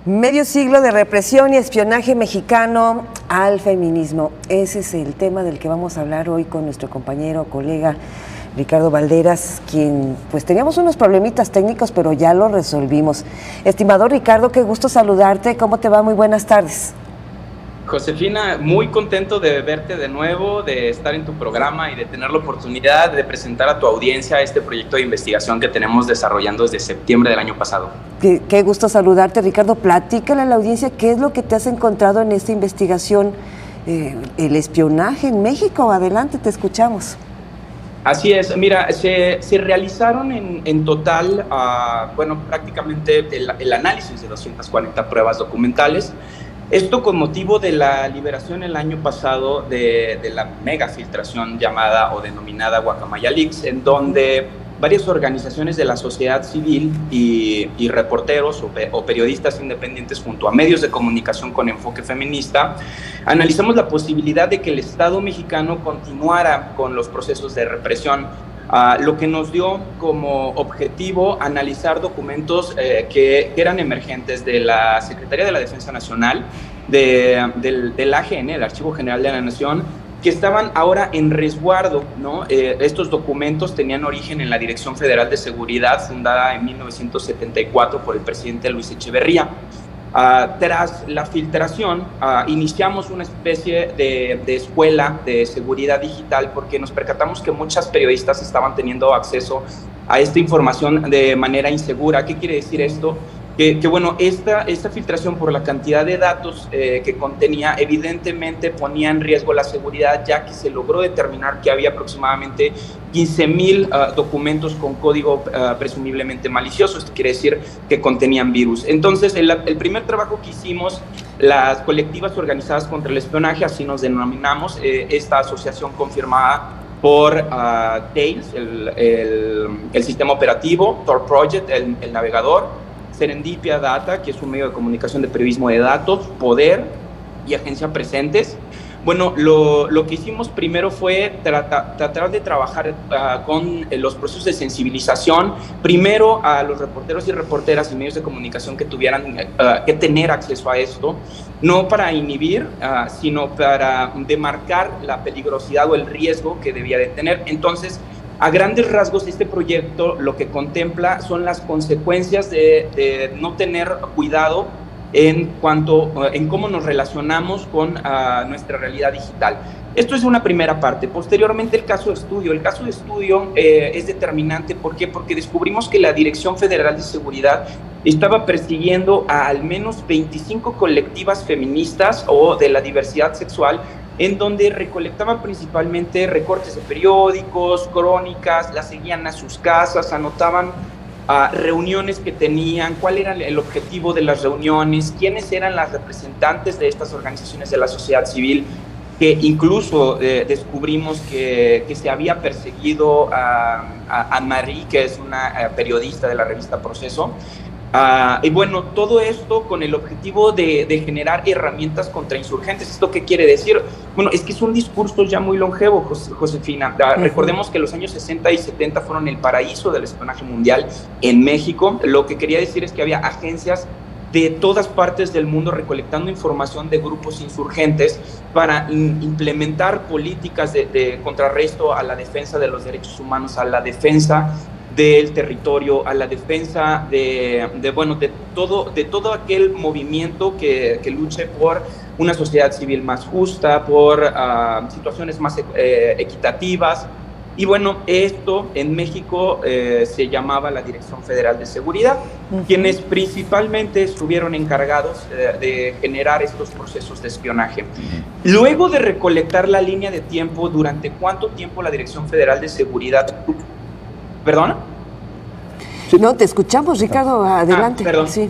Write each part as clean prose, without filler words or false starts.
Medio siglo de represión y espionaje mexicano al feminismo. Ese es el tema del que vamos a hablar hoy con nuestro compañero, colega Ricardo Valderas, quien pues teníamos unos problemitas técnicos, pero ya lo resolvimos. Estimado Ricardo, qué gusto saludarte. ¿Cómo te va? Muy buenas tardes. Josefina, muy contento de verte de nuevo, de estar en tu programa y de tener la oportunidad de presentar a tu audiencia este proyecto de investigación que tenemos desarrollando desde septiembre del año pasado. Qué gusto saludarte, Ricardo. Platícale a la audiencia qué es lo que te has encontrado en esta investigación, el espionaje en México. Adelante, te escuchamos. Así es, mira, se realizaron en total, prácticamente el análisis de 240 pruebas documentales. Esto con motivo de la liberación el año pasado de la mega filtración llamada o denominada Guacamaya Leaks, en donde varias organizaciones de la sociedad civil y reporteros o periodistas independientes junto a medios de comunicación con enfoque feminista analizamos la posibilidad de que el Estado mexicano continuara con los procesos de represión, lo que nos dio como objetivo analizar documentos que eran emergentes de la Secretaría de la Defensa Nacional, del AGN, el Archivo General de la Nación, que estaban ahora en resguardo, ¿no? Estos documentos tenían origen en la Dirección Federal de Seguridad, fundada en 1974 por el presidente Luis Echeverría. Tras la filtración, iniciamos una especie de escuela de seguridad digital porque nos percatamos que muchas periodistas estaban teniendo acceso a esta información de manera insegura. ¿Qué quiere decir esto? Esta filtración, por la cantidad de datos que contenía, evidentemente ponía en riesgo la seguridad, ya que se logró determinar que había aproximadamente 15,000 documentos con código presumiblemente malicioso. Esto quiere decir que contenían virus. Entonces, el primer trabajo que hicimos, las colectivas organizadas contra el espionaje, así nos denominamos, esta asociación confirmada por Tails, el sistema operativo, Tor Project, el navegador, Serendipia Data, que es un medio de comunicación de periodismo de datos, Poder y Agencia Presentes. Bueno, lo que hicimos primero fue tratar de trabajar con los procesos de sensibilización, primero a los reporteros y reporteras y medios de comunicación que tuvieran que tener acceso a esto, no para inhibir, sino para demarcar la peligrosidad o el riesgo que debía de tener. Entonces, a grandes rasgos, este proyecto lo que contempla son las consecuencias de no tener cuidado en cómo nos relacionamos con nuestra realidad digital. Esto es una primera parte. Posteriormente, el caso de estudio. El caso de estudio es determinante. ¿Por qué? Porque descubrimos que la Dirección Federal de Seguridad estaba persiguiendo a al menos 25 colectivas feministas o de la diversidad sexual, en donde recolectaban principalmente recortes de periódicos, crónicas, las seguían a sus casas, anotaban reuniones que tenían, cuál era el objetivo de las reuniones, quiénes eran las representantes de estas organizaciones de la sociedad civil, que incluso descubrimos que se había perseguido a Marie, que es una periodista de la revista Proceso. Y bueno, todo esto con el objetivo de generar herramientas contra insurgentes. ¿Esto qué quiere decir? Bueno, es que es un discurso ya muy longevo, Josefina. Recordemos que los años 60 y 70 fueron el paraíso del espionaje mundial en México. Lo que quería decir es que había agencias de todas partes del mundo recolectando información de grupos insurgentes para implementar políticas de contrarresto a la defensa de los derechos humanos, a la defensa del territorio, a la defensa de todo aquel movimiento que luche por una sociedad civil más justa, por situaciones más equitativas. Y bueno, esto en México se llamaba la Dirección Federal de Seguridad, quienes principalmente estuvieron encargados de generar estos procesos de espionaje. Luego de recolectar la línea de tiempo, ¿durante cuánto tiempo la Dirección Federal de Seguridad... ¿Perdona? No, te escuchamos, Ricardo, adelante. Perdón. Sí.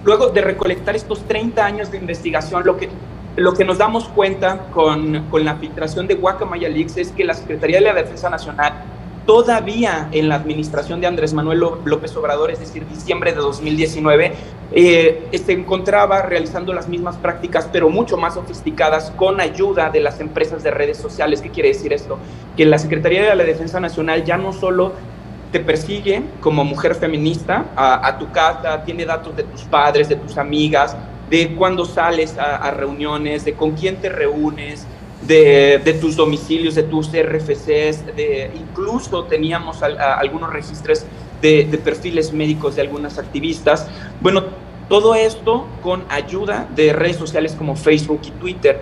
Luego de recolectar estos 30 años de investigación, lo que nos damos cuenta con la filtración de Guacamaya Leaks es que la Secretaría de la Defensa Nacional, todavía en la administración de Andrés Manuel López Obrador, es decir, diciembre de 2019, se encontraba realizando las mismas prácticas, pero mucho más sofisticadas, con ayuda de las empresas de redes sociales. ¿Qué quiere decir esto? Que la Secretaría de la Defensa Nacional ya no solo te persigue como mujer feminista a tu casa, tiene datos de tus padres, de tus amigas, de cuándo sales a reuniones, de con quién te reúnes, de tus domicilios, de tus RFCs, incluso teníamos algunos registros de perfiles médicos de algunas activistas. Bueno, todo esto con ayuda de redes sociales como Facebook y Twitter.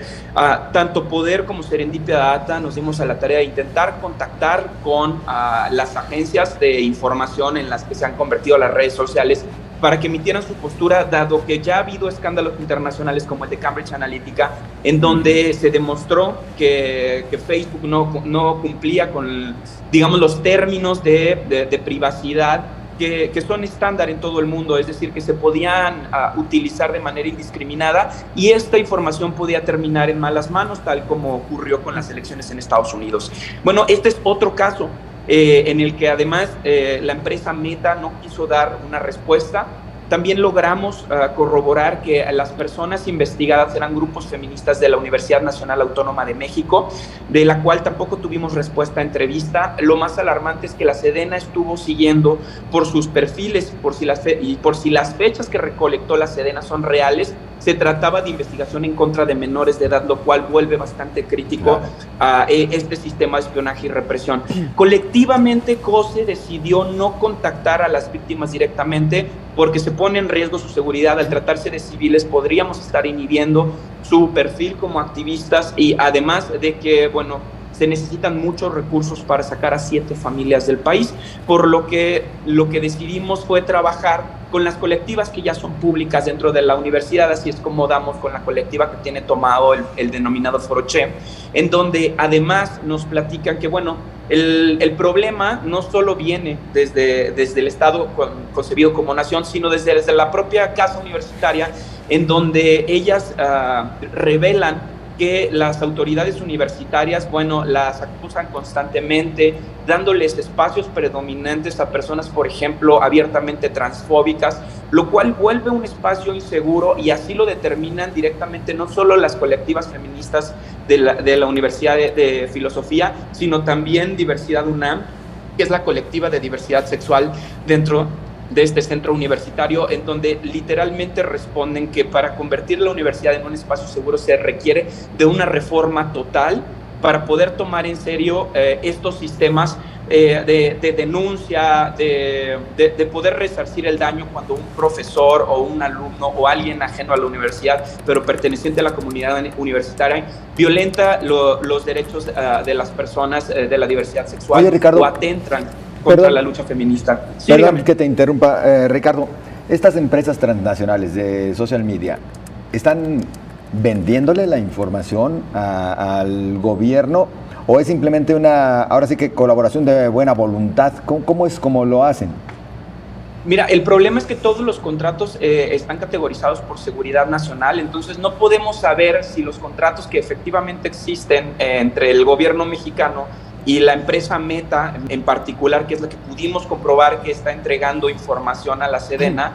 Tanto Poder como Serendipia Data nos dimos a la tarea de intentar contactar con las agencias de información en las que se han convertido las redes sociales para que emitieran su postura, dado que ya ha habido escándalos internacionales como el de Cambridge Analytica, en donde se demostró que Facebook no cumplía con, digamos, los términos de privacidad que son estándar en todo el mundo, es decir, que se podían utilizar de manera indiscriminada, y esta información podía terminar en malas manos, tal como ocurrió con las elecciones en Estados Unidos. Bueno, este es otro caso en el que además la empresa Meta no quiso dar una respuesta. También logramos corroborar que las personas investigadas eran grupos feministas de la Universidad Nacional Autónoma de México, de la cual tampoco tuvimos respuesta a entrevista. Lo más alarmante es que la Sedena estuvo siguiendo por sus perfiles, por si las fechas que recolectó la Sedena son reales. Se trataba de investigación en contra de menores de edad, lo cual vuelve bastante crítico a este sistema de espionaje y represión. Colectivamente, COSE decidió no contactar a las víctimas directamente porque se pone en riesgo su seguridad. Al tratarse de civiles, podríamos estar inhibiendo su perfil como activistas, y además de que, bueno, se necesitan muchos recursos para sacar a 7 familias del país, por lo que decidimos fue trabajar con las colectivas que ya son públicas dentro de la universidad. Así es como damos con la colectiva que tiene tomado el denominado Foro Che, en donde además nos platican que, bueno, el problema no solo viene desde el Estado concebido como nación, sino desde la propia casa universitaria, en donde ellas revelan que las autoridades universitarias, bueno, las acusan constantemente, dándoles espacios predominantes a personas, por ejemplo, abiertamente transfóbicas, lo cual vuelve un espacio inseguro, y así lo determinan directamente no solo las colectivas feministas de la Universidad de Filosofía, sino también Diversidad UNAM, que es la colectiva de diversidad sexual dentro de este centro universitario, en donde literalmente responden que para convertir la universidad en un espacio seguro se requiere de una reforma total para poder tomar en serio estos sistemas de denuncia, de poder resarcir el daño cuando un profesor o un alumno o alguien ajeno a la universidad, pero perteneciente a la comunidad universitaria, violenta los derechos de las personas de la diversidad sexual. Oye, Ricardo, o atentan contra la lucha feminista. Sí, perdón, dígame. Que te interrumpa, Ricardo. Estas empresas transnacionales de social media están vendiéndole la información al gobierno, o es simplemente ahora sí que colaboración de buena voluntad. ¿Cómo es como lo hacen? Mira, el problema es que todos los contratos están categorizados por seguridad nacional, entonces no podemos saber si los contratos que efectivamente existen entre el gobierno mexicano y la empresa Meta en particular, que es la que pudimos comprobar que está entregando información a la Sedena,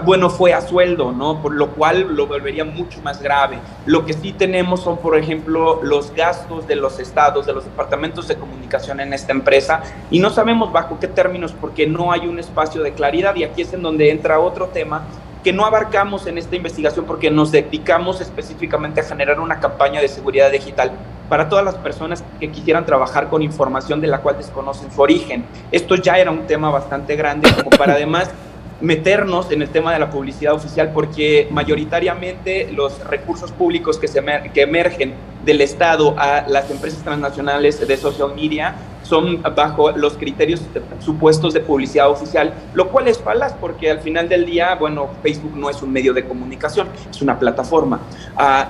bueno, fue a sueldo, ¿no? Por lo cual lo volvería mucho más grave. Lo que sí tenemos son, por ejemplo, los gastos de los estados, de los departamentos de comunicación en esta empresa, y no sabemos bajo qué términos, porque no hay un espacio de claridad, y aquí es en donde entra otro tema que no abarcamos en esta investigación, porque nos dedicamos específicamente a generar una campaña de seguridad digital para todas las personas que quisieran trabajar con información de la cual desconocen su origen. Esto ya era un tema bastante grande como para además meternos en el tema de la publicidad oficial, porque mayoritariamente los recursos públicos que emergen del Estado a las empresas transnacionales de social media son bajo los criterios supuestos de publicidad oficial, lo cual es falaz, porque al final del día, bueno, Facebook no es un medio de comunicación, es una plataforma.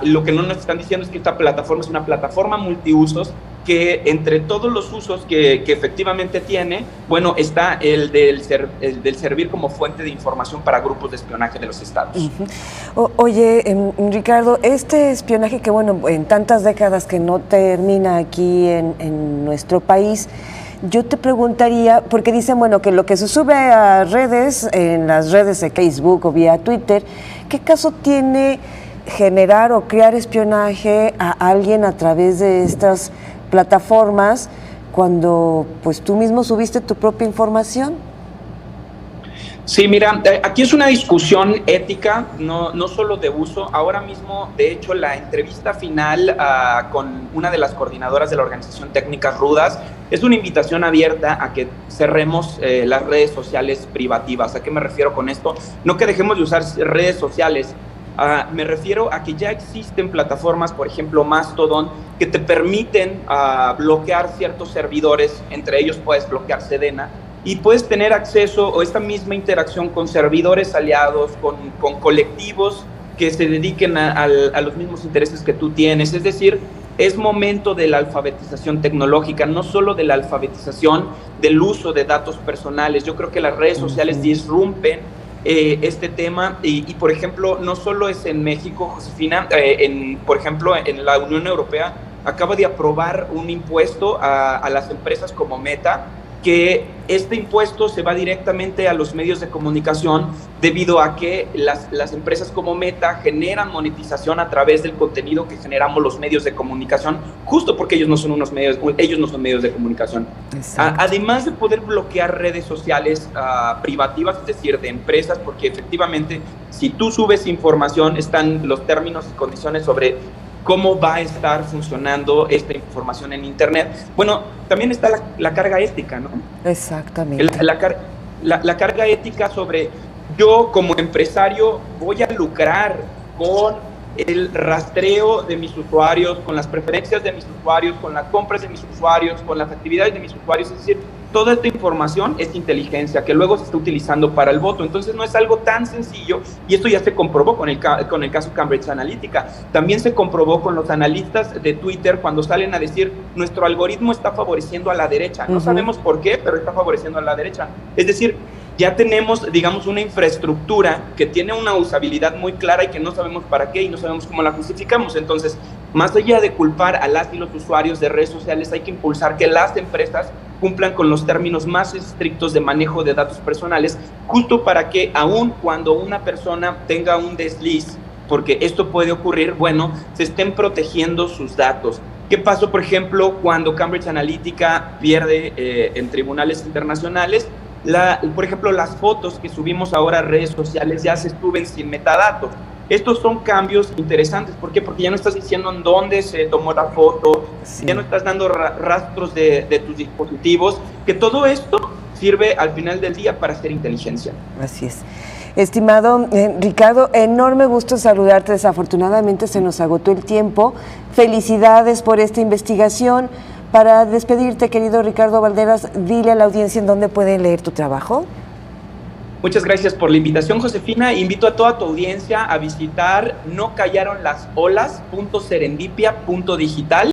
Lo que no nos están diciendo es que esta plataforma es una plataforma multiusos, que entre todos los usos que efectivamente tiene, bueno, está el del servir como fuente de información para grupos de espionaje de los estados. Oye, Ricardo, este espionaje que, bueno, en tantas décadas que no termina aquí en nuestro país, yo te preguntaría, porque dicen, bueno, que lo que se sube a redes, en las redes de Facebook o vía Twitter, ¿qué caso tiene generar o crear espionaje a alguien a través de estas plataformas cuando pues tú mismo subiste tu propia información? Sí, mira, aquí es una discusión ética, no solo de uso. Ahora mismo, de hecho, la entrevista final con una de las coordinadoras de la organización Técnicas Rudas es una invitación abierta a que cerremos las redes sociales privativas. ¿A qué me refiero con esto? No que dejemos de usar redes sociales. Me refiero a que ya existen plataformas, por ejemplo, Mastodon, que te permiten bloquear ciertos servidores, entre ellos puedes bloquear Sedena, y puedes tener acceso o esta misma interacción con servidores aliados, con colectivos que se dediquen a los mismos intereses que tú tienes. Es decir, es momento de la alfabetización tecnológica, no solo de la alfabetización del uso de datos personales. Yo creo que las redes sociales disrumpen este tema y, por ejemplo, no solo es en México, Josefina, por ejemplo, en la Unión Europea acaba de aprobar un impuesto a las empresas como Meta, que este impuesto se va directamente a los medios de comunicación debido a que las empresas como Meta generan monetización a través del contenido que generamos los medios de comunicación, justo porque ellos no son medios de comunicación. Además de poder bloquear redes sociales privativas, es decir, de empresas, porque efectivamente si tú subes información están los términos y condiciones sobre cómo va a estar funcionando esta información en Internet. Bueno, también está la carga ética, ¿no? Exactamente. La carga ética sobre yo como empresario voy a lucrar con el rastreo de mis usuarios, con las preferencias de mis usuarios, con las compras de mis usuarios, con las actividades de mis usuarios. Es decir, toda esta información es inteligencia que luego se está utilizando para el voto. Entonces no es algo tan sencillo, y esto ya se comprobó con el caso Cambridge Analytica. También se comprobó con los analistas de Twitter cuando salen a decir nuestro algoritmo está favoreciendo a la derecha. No sabemos por qué, pero está favoreciendo a la derecha. Es decir, ya tenemos, digamos, una infraestructura que tiene una usabilidad muy clara y que no sabemos para qué y no sabemos cómo la justificamos. Entonces, más allá de culpar a las y los usuarios de redes sociales, hay que impulsar que las empresas cumplan con los términos más estrictos de manejo de datos personales, justo para que aun cuando una persona tenga un desliz, porque esto puede ocurrir, bueno, se estén protegiendo sus datos. ¿Qué pasó, por ejemplo, cuando Cambridge Analytica pierde en tribunales internacionales? Por ejemplo, las fotos que subimos ahora a redes sociales ya se suben sin metadatos. Estos son cambios interesantes. ¿Por qué? Porque ya no estás diciendo en dónde se tomó la foto, ya no estás dando rastros de tus dispositivos, que todo esto sirve al final del día para hacer inteligencia. Así es. Estimado Ricardo, enorme gusto saludarte. Desafortunadamente se nos agotó el tiempo. Felicidades por esta investigación. Para despedirte, querido Ricardo Valderas, dile a la audiencia en dónde pueden leer tu trabajo. Muchas gracias por la invitación, Josefina. Invito a toda tu audiencia a visitar nocallaronlasolas.serendipia.digital.